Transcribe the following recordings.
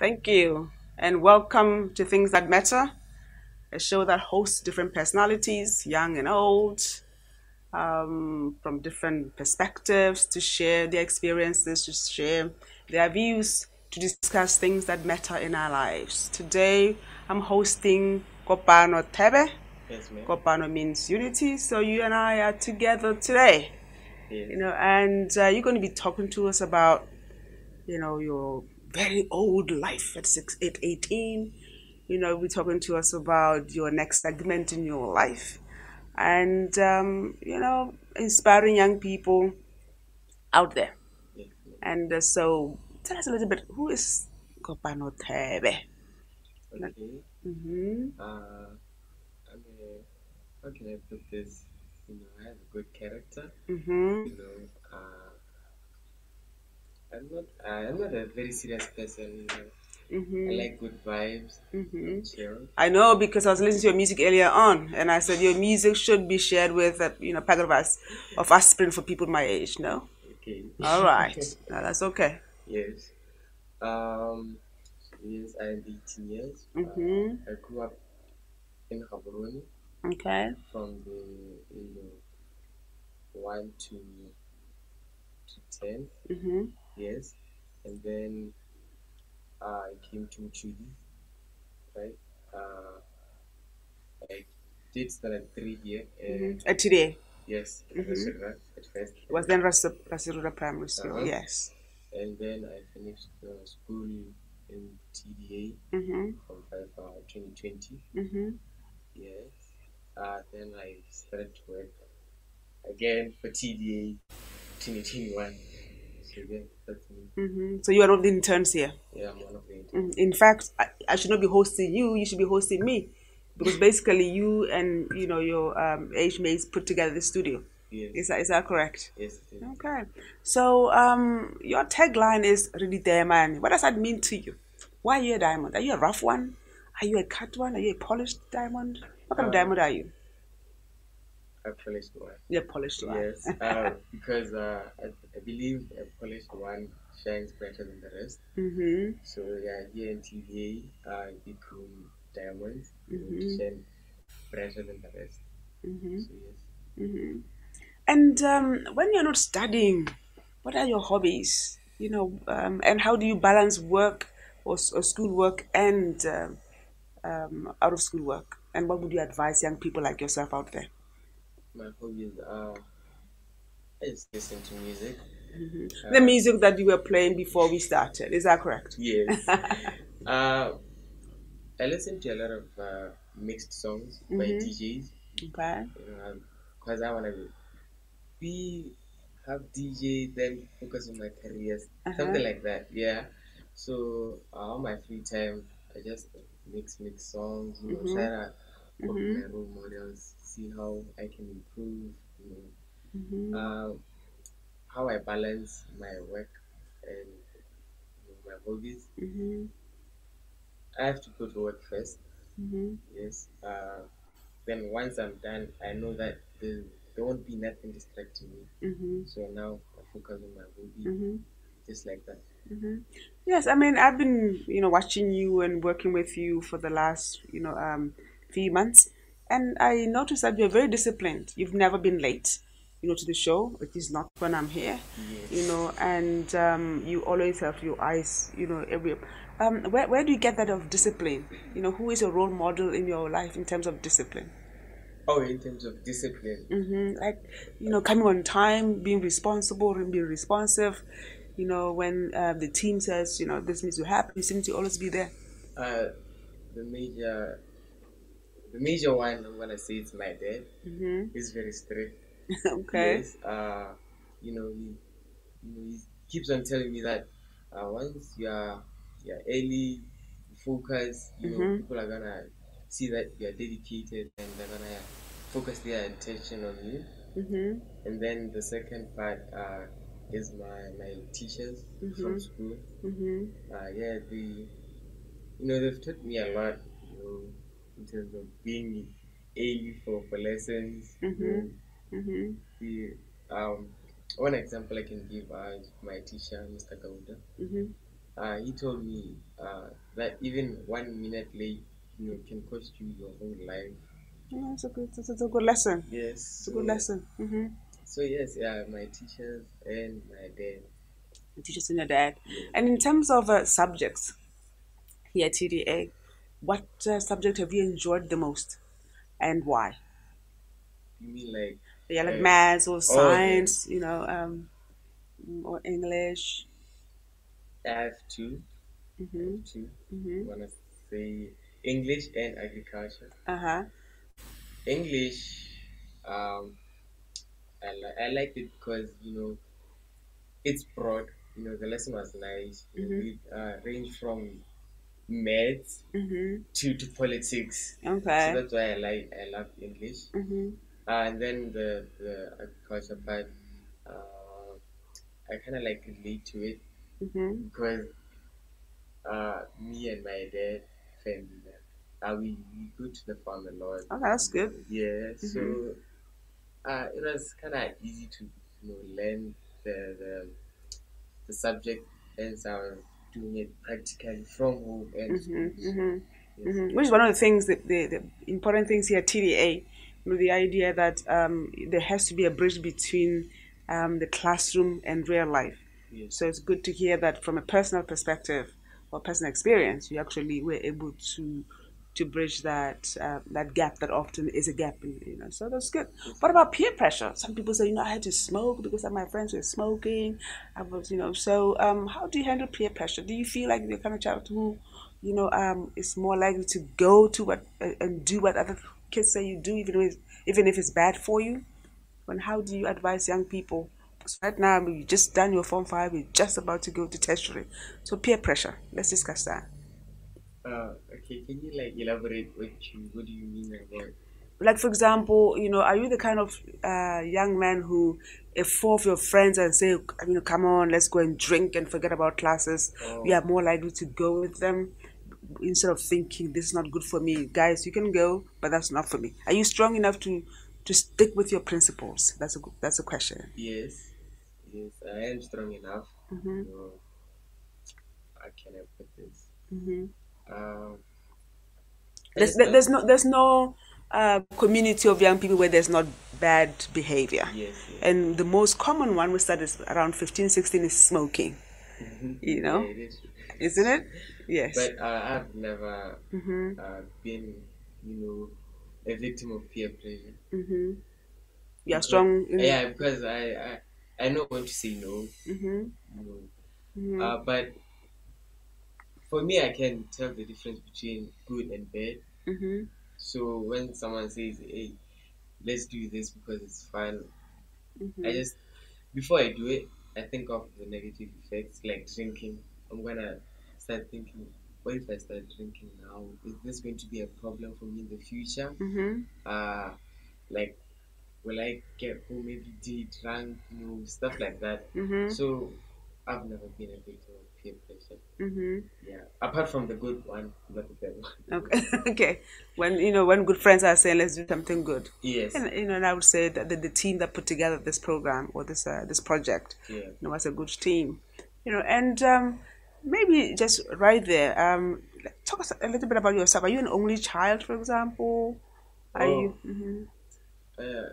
Thank you. And welcome to Things That Matter, a show that hosts different personalities, young and old, from different perspectives to share their experiences, to share their views, to discuss things that matter in our lives. Today, I'm hosting Kopano Thebe. Yes, ma'am. Kopano means unity, so you and I are together today. Yes. And you're going to be talking to us about your very old life at 18. We're talking to us about your next segment in your life and, inspiring young people out there. Yes, ma'am. And so tell us a little bit, who is Kopano Thebe? Okay. Mm-hmm. I'm a, how can I put this? I have a good character. Mm-hmm. I'm not a very serious person. I Mm-hmm. like good vibes, Mm-hmm. chill. I know because I was listening to your music earlier on, and I said your music should be shared with pack of aspirin for people my age. No, Okay. all right, no, that's okay. Yes. Um. Yes, I'm 18 years. Mm-hmm. I grew up in Gaborone Okay. from the 1 to 10. Mm-hmm. Yes, and then I came to Chile, right? Uh, I did standard 3 here. Mm-hmm. Today Yes, at mm-hmm. at first. Was then Rasirura Primary School. Uh-huh. Yes. And then I finished school in TDA Mm-hmm. from 2020. Mm-hmm. Yes. Then I started to work again for TDA 2021. So yeah, that's me. Mm-hmm. So you are one of the interns here. Yeah, I'm one of the interns. In fact, I should not be hosting you. You should be hosting me, because basically you and your age mates put together the studio. Yes. Is that correct? Yes. Yes. Okay. So your tagline is really diamond. What does that mean to you? Why are you a diamond? Are you a rough one? Are you a cut one? Are you a polished diamond? What kind of diamond are you? A polished one. You're a polished one. Yes, because I believe a polished one shines brighter than the rest. Mm-hmm. So yeah, here in TVA, become diamonds, Mm-hmm. shine brighter than the rest. Mm-hmm. So yes. Mm-hmm. And when you're not studying, what are your hobbies? And how do you balance work or school work and out of school work? And what would you advise young people like yourself out there? My hobbies are I just listen to music. Mm-hmm. The music that you were playing before we started, is that correct? Yes. uh, I listen to a lot of mixed songs by Mm-hmm. DJs. Okay. Because I wanna be have DJ, then focus on my careers, something like that. Yeah. So on my free time, I just mix songs. Mm-hmm. Try to copy Mm-hmm. my role models, see how I can improve. Mm-hmm. How I balance my work and my hobbies. Mm-hmm. I have to go to work first. Mm-hmm. Yes. Then once I'm done, I know that there won't be nothing distracting me. Mm-hmm. So now I focus on my hobby, Mm-hmm. just like that. Mm-hmm. Yes, I mean I've been watching you and working with you for the last few months, and I noticed that you're very disciplined. You've never been late, to the show. It is not when I'm here, Yes. and you always have your eyes, every. Where do you get that of discipline? Who is a role model in your life in terms of discipline? Oh, in terms of discipline. Mm-hmm. Like, coming on time, being responsible and being responsive. When the team says, this needs to happen, you seem to always be there. Uh, the major, the major one I'm gonna say it's my dad. Mm-hmm. He's very strict. Okay. Yes. He keeps on telling me that once you're early, focus. Mm-hmm. People are gonna see that you're dedicated and they're gonna focus their attention on you. Mm-hmm. And then the second part is my teachers from Mm-hmm. school. Mm-hmm. Yeah, they've taught me a lot. In terms of being early for lessons. Mm-hmm. Mm-hmm. The One example I can give is my teacher, Mr. Gauda. Mm-hmm. he told me that even 1 minute late, can cost you your whole life. Yeah, it's a good lesson. Yes. It's a good lesson. So yes, yeah, my teachers and my dad. Teachers and your dad. Yes. And in terms of subjects here at TDA, what subject have you enjoyed the most and why? You mean like Yeah, like maths or all the science, or English. I have two. I have two. I wanna say English and agriculture. Uh huh. English, um, I liked it because it's broad. The lesson was nice. We range from maths to politics. So Okay. that's why I love English. And then the agriculture part, uh, I kind of like relate to it because me and my dad family, we go to the farm a lot. Okay, that's good. Yeah, so it was kind of easy to learn the the subject as I was doing it practically from home and school. So yes, Which is one of the things that the important things here at TDA, the idea that there has to be a bridge between the classroom and real life. yes, So it's good to hear that from a personal perspective or personal experience, you actually were able to bridge that gap that often is a gap. So that's good. yes. What about peer pressure? Some people say, I had to smoke because my friends were smoking. I was, so how do you handle peer pressure? Do you feel like you're the kind of child who, is more likely to go to what and do what other kids say you do, even if it's bad for you? And how do you advise young people? Because right now you just done your form 5, you're just about to go to tertiary. So peer pressure. Let's discuss that. Okay, can you like elaborate what do you mean about? Like for example, are you the kind of young man who, if four of your friends and say, come on, let's go and drink and forget about classes, you Oh, are more likely to go with them instead of thinking this is not good for me. Guys, you can go, but that's not for me. Are you strong enough to stick with your principles? That's a question. yes, yes, I am strong enough. You know, how can I put this? Um, I There's just don't. there's no community of young people where there's not bad behavior, Yes, yes. and the most common one we start is around 15, 16 is smoking. You Yeah, know, it is. isn't it? Yes. But I've never been, you know, a victim of peer pressure You are because strong in. yeah, because I know when to say no. You know, but for me, I can tell the difference between good and bad. So when someone says, "Hey, let's do this because it's fun," I just before I do it, I think of the negative effects, like drinking. I'm gonna start thinking, what if I start drinking now? Is this going to be a problem for me in the future? Uh, like, will I get home every day drunk? Stuff like that. So, I've never been a victim of peer pressure. Yeah, apart from the good one, not the bad one. Okay. Okay. When good friends are saying let's do something good, Yes. and I would say that the team that put together this program or this project, Yeah. was a good team, and maybe just right there, talk us a little bit about yourself. Are you an only child, for example? Are you? Oh, uh,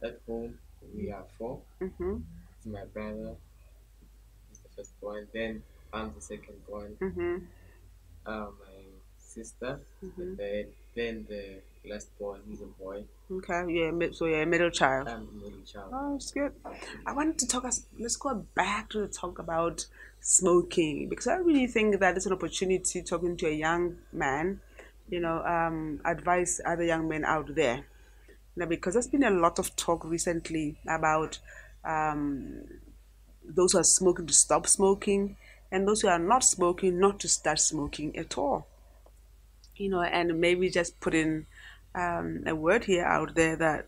at home we are four. It's my brother, is the first one. Then I'm the second one. My sister is the third. Then the last born, he's a boy. Okay, yeah. So you're a middle child. I'm the middle child. Oh, it's good. I wanted to talk us. Let's go back to the talk about smoking because I really think that it's an opportunity talking to a young man. Advise other young men out there. Because there's been a lot of talk recently about um, those who are smoking to stop smoking and those who are not smoking not to start smoking at all. And maybe just put in a word here out there that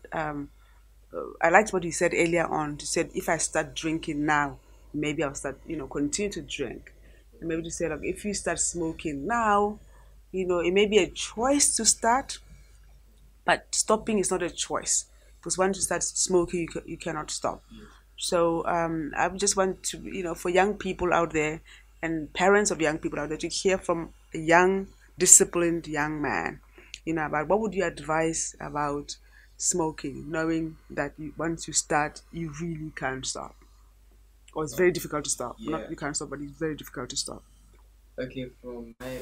I liked what you said earlier on. You said if I start drinking now, maybe I'll start, continue to drink. And maybe to say like if you start smoking now, it may be a choice to start, but stopping is not a choice because once you start smoking, you cannot stop. Yes. So I just want to, for young people out there, and parents of young people out there to hear from a young, disciplined young man, about what would you advise about smoking, knowing that once you start, you really can't stop, or it's very difficult to stop. Not Yeah. you can't stop, but it's very difficult to stop. Okay, from my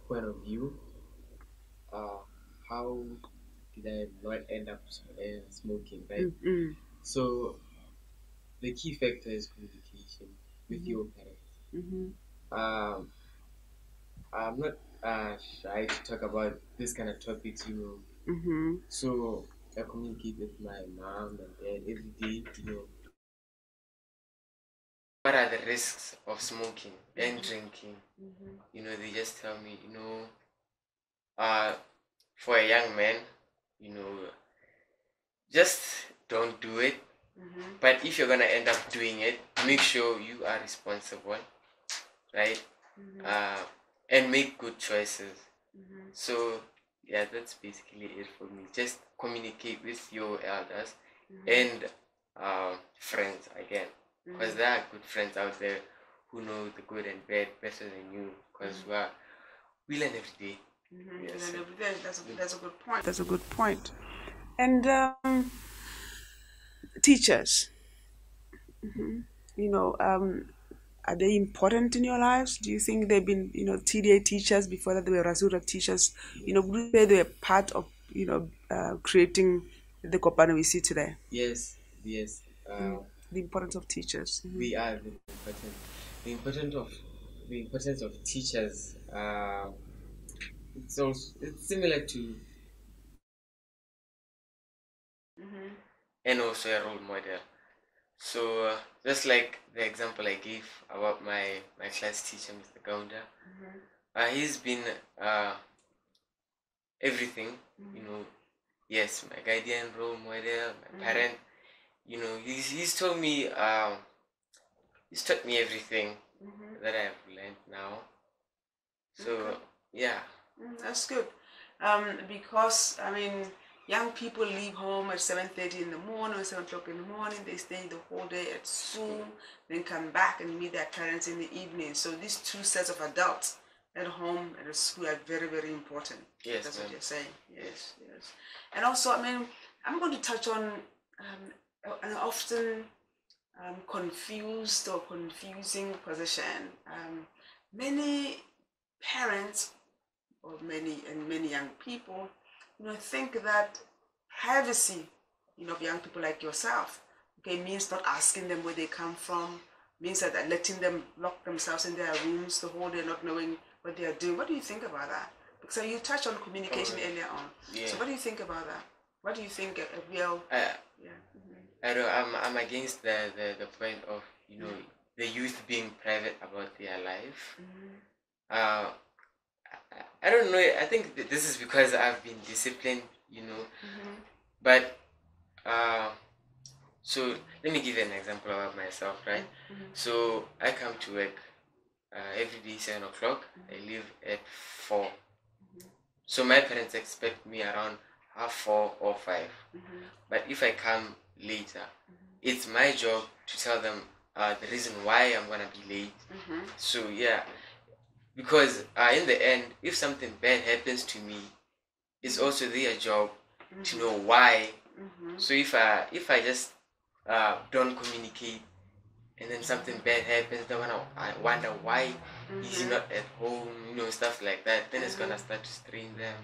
point of view, how did I not end up smoking, right? Mm-hmm. So the key factor is communication with your parents. Mm-hmm. Um, I'm not shy to talk about this kind of topics. Mm-hmm. So I communicate with my mom and dad every day. What are the risks of smoking and drinking? They just tell me, uh, for a young man, just don't do it. But if you're gonna end up doing it, make sure you are responsible, right? And make good choices. So yeah, that's basically it for me. Just communicate with your elders and friends again, because there are good friends out there who know the good and bad better than you. Because we learn every day. Yes. That's a good point. That's a good point. And teachers, are they important in your lives? Do you think they've been, TDA teachers before that they were Rasura teachers? Would you say they were part of, creating the Kopano we see today? Yes. The importance of teachers. We are very important. The importance of teachers. It's similar to and also a role model. So just like the example I gave about my class teacher, Mr. Gaunda, he's been everything. Yes, my guardian, role model, my parent. He's told me he's taught me everything that I've learned now. So okay. Yeah, that's good. Because young people leave home at 7:30 in the morning or 7 o'clock in the morning. They stay the whole day at school, then come back and meet their parents in the evening. So these two sets of adults at home and at school are very, very important. Yes, that's what you're saying. Yes. And also, I'm going to touch on an often confused or confusing position. Many parents or many young people, think that privacy, of young people like yourself, means not asking them where they come from, means that letting them lock themselves in their rooms the whole day, not knowing what they are doing. What do you think about that? So you touched on communication earlier on. Yeah. So what do you think about that? What do you think a real? I don't. I'm against the point of the youth being private about their life. I don't know. I think this is because I've been disciplined, But so let me give you an example about myself, right? So I come to work every day 7 o'clock. I leave at 4. So my parents expect me around 4:30 or 5. But if I come later, it's my job to tell them the reason why I'm gonna be late. So yeah, because in the end, if something bad happens to me, it's also their job to know why. So if I just don't communicate and then something bad happens, then I wonder why he's not at home, stuff like that. Then it's gonna start to strain them.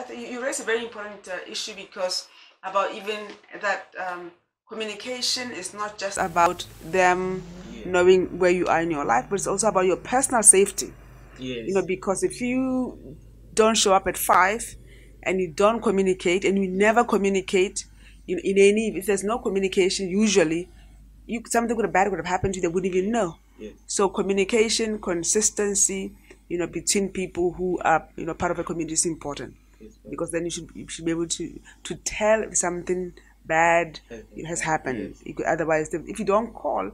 You raise a very important issue, because about even that communication is not just about them knowing where you are in your life, but it's also about your personal safety. Yes. Because if you don't show up at 5 and you don't communicate and you never communicate, if there's no communication, usually something bad would have happened to you, they wouldn't even know. Yes. So communication, consistency, between people who are part of a community is important. Yes, because then you should be able to tell if something bad has happened. Yes. Otherwise, if you don't call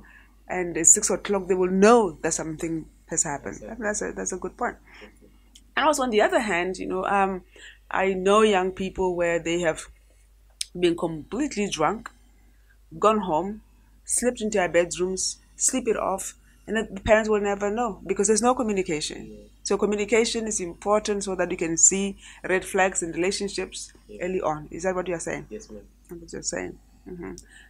and it's 6 o'clock, they will know that something has happened. Exactly. That's a good point. And also on the other hand, I know young people where they have been completely drunk, gone home, slipped into their bedrooms, sleep it off, and then the parents will never know because there's no communication. Yeah. So communication is important so that you can see red flags in relationships Yeah. early on. Is that what you're saying? Yes, ma'am. That's what you're saying.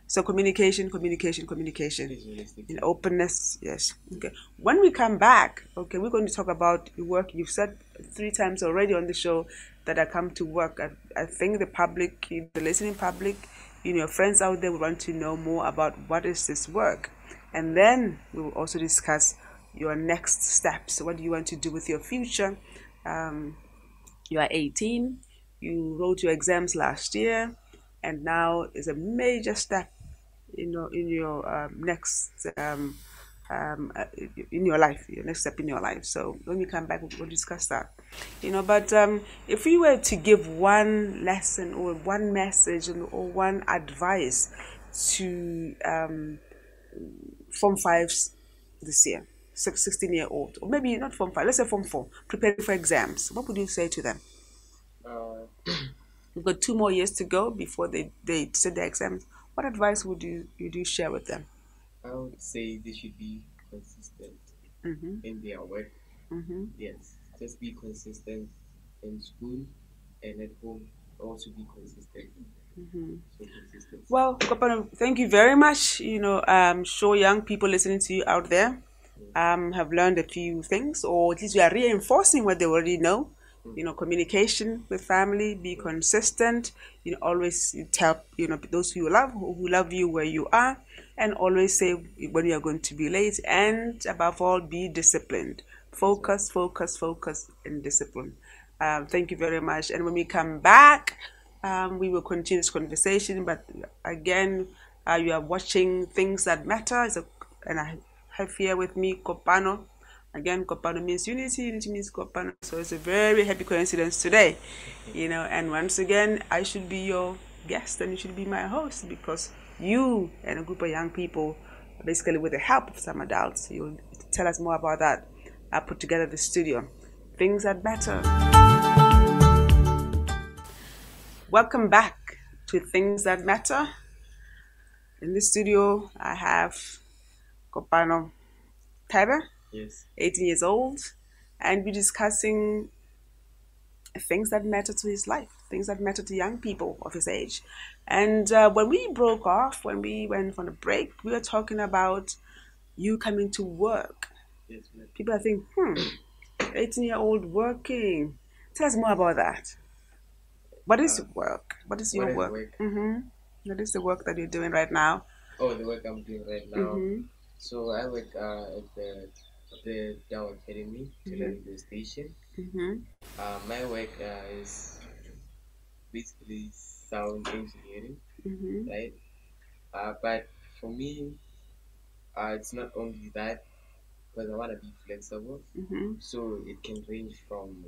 So communication, Please realistic. in openness. Yes. Okay. When we come back, okay, we're going to talk about your work. You've said 3 times already on the show that I come to work. I think the public, the listening public, your friends out there will want to know more about what is this work. And then we will also discuss your next steps. What do you want to do with your future? You are 18, you wrote your exams last year, and now is a major step in your next in your life, your next step in your life. So when we come back, we'll discuss that. But if you were to give one lesson or one message or one advice to Form 5s this year, 16-year-old, or maybe not Form 5, let's say Form 4, preparing for exams, what would you say to them? We've got 2 more years to go before they sit their exams. What advice would you share with them? I would say they should be consistent in their work. Yes, just be consistent in school and at home. Also be consistent. So consistency. Well, Kopano, thank you very much. I'm sure young people listening to you out there have learned a few things, or at least we are reinforcing what they already know. Communication with family, be consistent. Always tell those who love you where you are, and always say when you are going to be late. And above all, be disciplined. Focus, and discipline. Thank you very much. And when we come back, we will continue this conversation. But again, you are watching Things That Matter, and I have here with me Kopano. Again, Kopano means unity, unity means Kopano. So it's a very happy coincidence today, And once again, I should be your guest and you should be my host because you and a group of young people, basically with the help of some adults, you'll tell us more about that. I put together the studio. Things That Matter. Welcome back to Things That Matter. In the studio, I have Kopano Thebe. Yes. 18 years old, and we're discussing things that matter to his life, things that matter to young people of his age. And when we broke off, when we went on a break, we were talking about you coming to work. Yes, people are thinking, 18-year-old working. Tell us more about that. What is work? What is your work? What is the work that you're doing right now? Oh, the work I'm doing right now. So I work at the Dow Academy, the radio station. My work is basically sound engineering, right? But for me, it's not only that, because I want to be flexible. So it can range from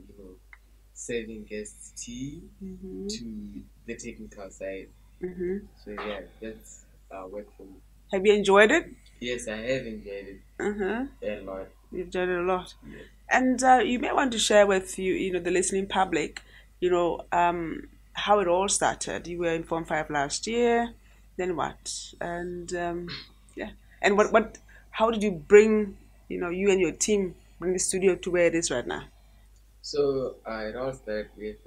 serving guests tea to the technical side. So yeah, that's work for me. Have you enjoyed it? Yes, I have enjoyed it a lot. You've enjoyed it a lot. Yes. And you may want to share with the listening public, how it all started. You were in Form 5 last year, then what? And yeah, and how did you bring, you and your team bring the studio to where it is right now? So it all started with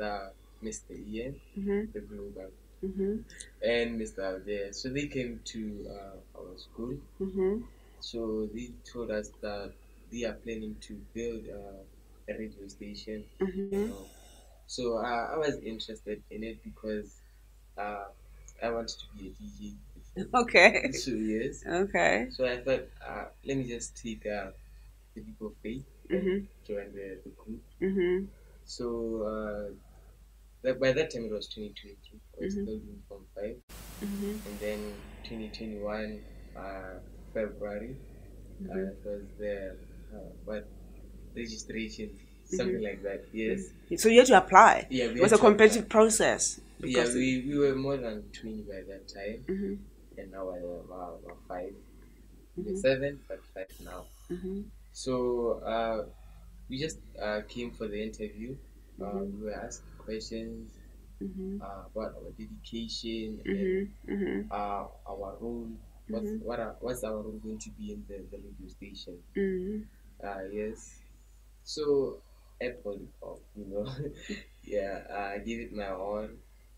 Mr. Ian, the global, and Mr. Alder. So they came to our school. So they told us that they are planning to build a radio station. So I was interested in it because I wanted to be a DJ. Okay. So yes. Okay. So I thought, let me just take the leap of faith and join the group. So by that time it was 2020. I was still doing Form 5. And then 2021 February it was the registration, something like that. Yes. So you had to apply. Yeah, it was a competitive process. Yeah, we were more than 20 by that time, and now we're 5. We're 7, but 5 now. So we just came for the interview. We were asked questions about our dedication and our role what's our role going to be in the radio station? Mm-hmm. Yes. So I pulled it off, you know. Yeah, I gave it my all.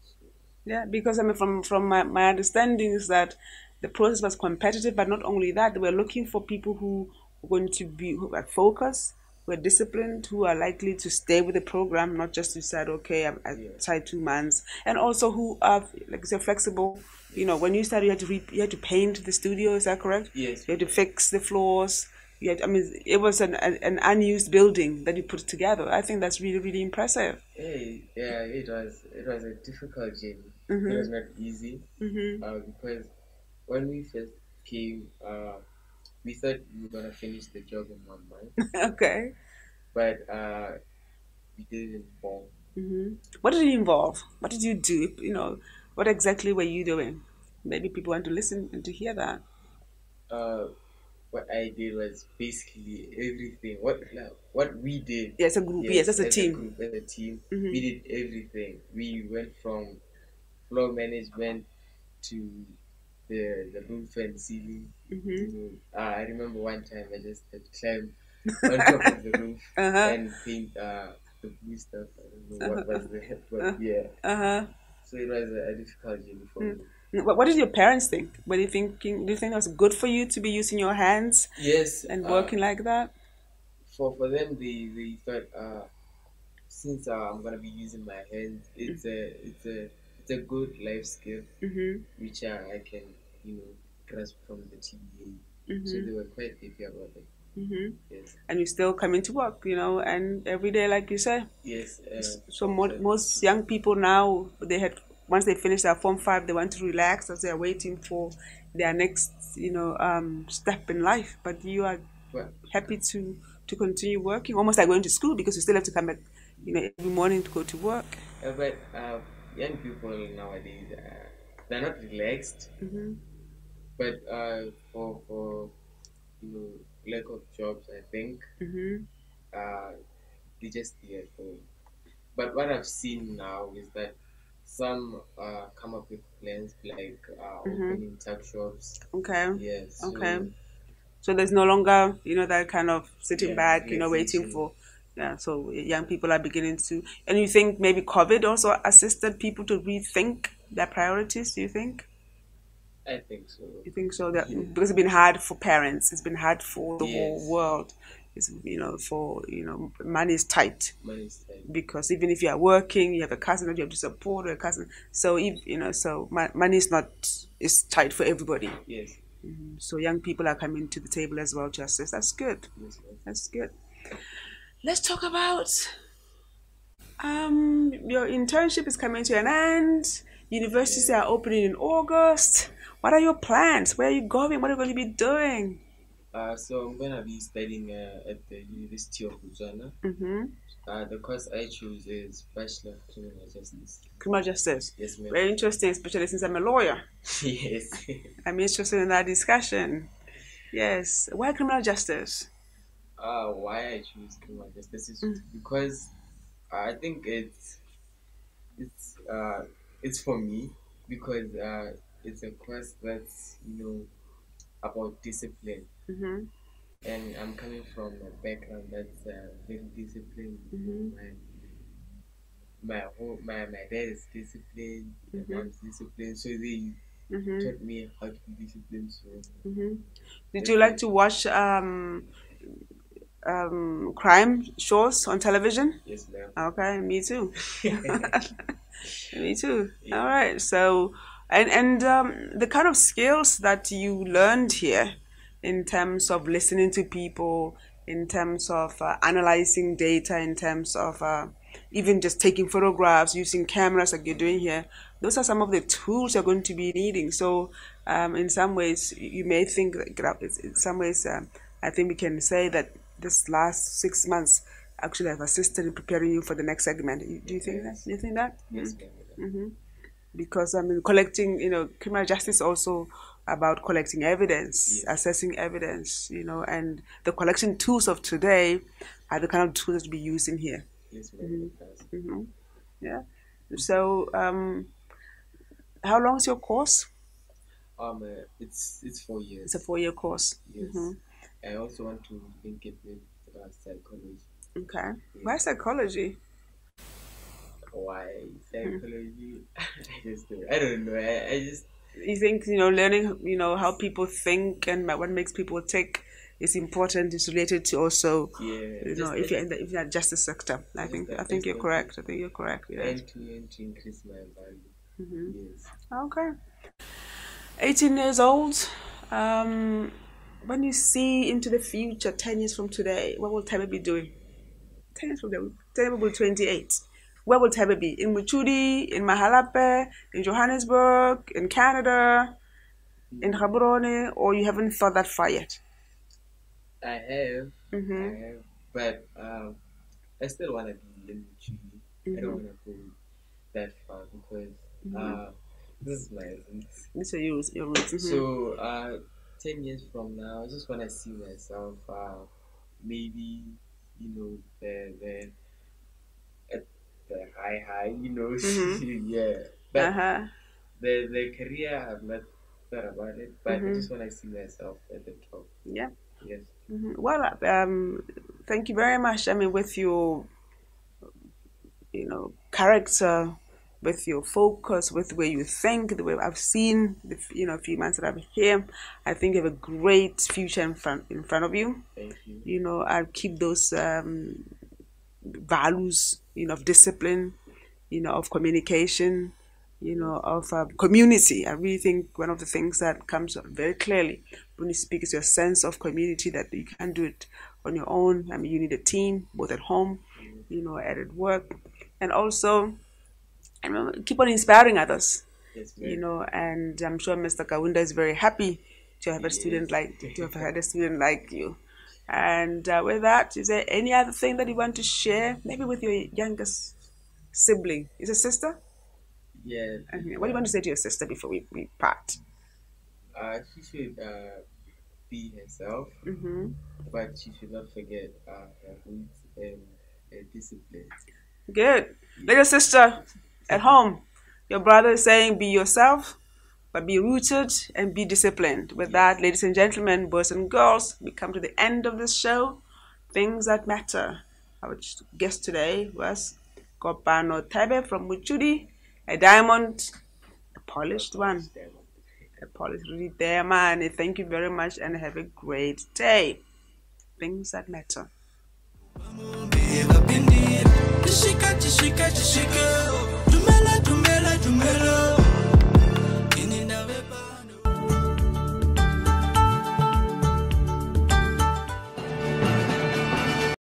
So, Yeah, because I mean, from my understanding is that the process was competitive, but not only that, they were looking for people who were going to be who are focused, who are disciplined, who are likely to stay with the program, not just decide, okay, I yeah. tried 2 months, and also who are, like I said, flexible. You know, Yes. when you started, you had to paint the studio. Is that correct? Yes, You we had to did. fix the floors. You had, I mean, it was an unused building that you put together. I think that's really, really impressive. Hey, yeah, it was a difficult journey. It Mm-hmm. was not easy, Mm-hmm. because when we first came, we thought we were gonna finish the job in 1 month, Okay. but we didn't fall. Hmm. What did it involve? What did you do? You know, what exactly were you doing? Maybe people want to listen and to hear that. Uh, what I did was basically everything. What we did, Yes, a group. Yes, yes, as a as a team. group, as a team, we Hmm. did everything. We went from floor management to the roof and ceiling. Hmm. You know, I remember one time I just had to climb on top of the roof Uh huh. and paint the blue stuff. I don't know Uh what huh. was there, but Uh yeah. huh. So it was a difficult journey for Mm. me. What did your parents think? Were they thinking? Do you think it was good for you to be using your hands Yes, and working like that? for them they thought, since I'm gonna be using my hands, it's a good life skill Mm-hmm. which I can, grasp from the TVA. So Mm-hmm. they were quite happy about it. Mm-hmm. Yes, And you still come into work, you know, and every day, like you said. yes. So From 12 most to young 2. people now, they had once they finish their form 5, they want to relax as they're waiting for their next, step in life. But you are Well, happy to continue working, almost like going to school because you still have to come back, every morning to go to work. but young people nowadays, they're not relaxed, Mm-hmm. but for lack of jobs, I think Mm-hmm. uh, they just stay at home. But what I've seen now is that some come up with plans like Mm-hmm. opening tuck shops. Okay. Yes, Okay. so So there's no longer, that kind of sitting yeah, back, waiting relaxation. for. Yeah. So young people are beginning to, and you think maybe COVID also assisted people to rethink their priorities. Do you think? I think so. You think so? That Yeah. because it's been hard for parents, it's been hard for the whole Yes, world. It's for money is tight money's tight. because even if you are working, you have a cousin that you have to support or a cousin. So if money is not is tight for everybody. Yes, So young people are coming to the table as well, Justice. That's good. yes, ma'am. That's good. Let's talk about your internship is coming to an end. Universities Yeah. are opening in August. What are your plans? Where are you going? What are you going to be doing? So I'm gonna be studying at the University of Botswana. Mm-hmm. The course I choose is Bachelor of Criminal Justice. Criminal justice. Yes, ma'am. Very interesting, especially since I'm a lawyer. Yes. I'm interested in that discussion. Yes. Why criminal justice? Why I choose criminal justice is because I think it's for me because it's a course that's about discipline, Mm-hmm. and I'm coming from a background that's very disciplined. Mm-hmm. My dad is disciplined, my Mm-hmm. mom's disciplined, so they Mm-hmm. taught me how to be disciplined. So Mm-hmm. Did that's you like why. to watch crime shows on television? Yes, ma'am. Okay, me too. Me too. All Yeah. right. So, and the kind of skills that you learned here, in terms of listening to people, in terms of analyzing data, in terms of even just taking photographs, using cameras like you're doing here, those are some of the tools you're going to be needing. So, in some ways, you may think that in some ways, I think we can say that this last 6 months actually have assisted in preparing you for the next segment. Do you think that? Yes. Do you think that? Yes, ma'am. Because I mean, collecting, criminal justice is also about collecting evidence, Yes. assessing evidence, and the collection tools of today are the kind of tools that we use in here. Yes, ma'am. It does. Yeah. So, how long is your course? It's 4 years. It's a 4-year course. Yes. I also want to link it with psychology. Okay. Yes. Why psychology? Why psychology? I don't know. I just. You think, learning, how people think and what makes people tick is important. It's related to also, if you're in the justice sector. I think you're correct. I think you're correct. Yeah. And to increase my value. Yes. Okay. 18 years old. When you see into the future, 10 years from today, what will Thebe be doing? 10 years from today, Thebe will be 28. Where will Thebe be? In Muchudi, in Mahalape, in Johannesburg, in Canada, in Gaborone, or you haven't thought that far yet? I have, but I still want to be in Muchudi. I don't want to go that far because this is my roots. These are your roots. So 10 years from now, I just want to see myself maybe, the at the high, yeah. But the career, I've not thought about it, but I just want to see myself at the top. Yeah. Yes. Well, thank you very much. I mean, with your, character, with your focus, with the way you think, the way I've seen, a few months that I'm here, I think you have a great future in front of you. Thank you. I'll keep those values, of discipline, of communication, of community. I really think one of the things that comes very clearly when you speak is your sense of community, that you can't do it on your own. I mean, you need a team, both at home, at work, and also keep on inspiring others. Yes, and I'm sure Mr. Kawunda is very happy to have a student to have had a student like you. And with that, is there any other thing that you want to share, maybe with your youngest sibling? Is it a sister? Yeah. What do you want to say to your sister before we part? She should be herself, but she should not forget her roots and discipline. Good. Little sister at home, your brother is saying be yourself, but be rooted and be disciplined. With that, ladies and gentlemen, boys and girls, we come to the end of this show. Things that matter. Our guest today was Kopano Thebe from Muchudi, a diamond, a polished one. A polished really there, man. Thank you very much and have a great day. Things that matter. Dumela, dumela, dumela.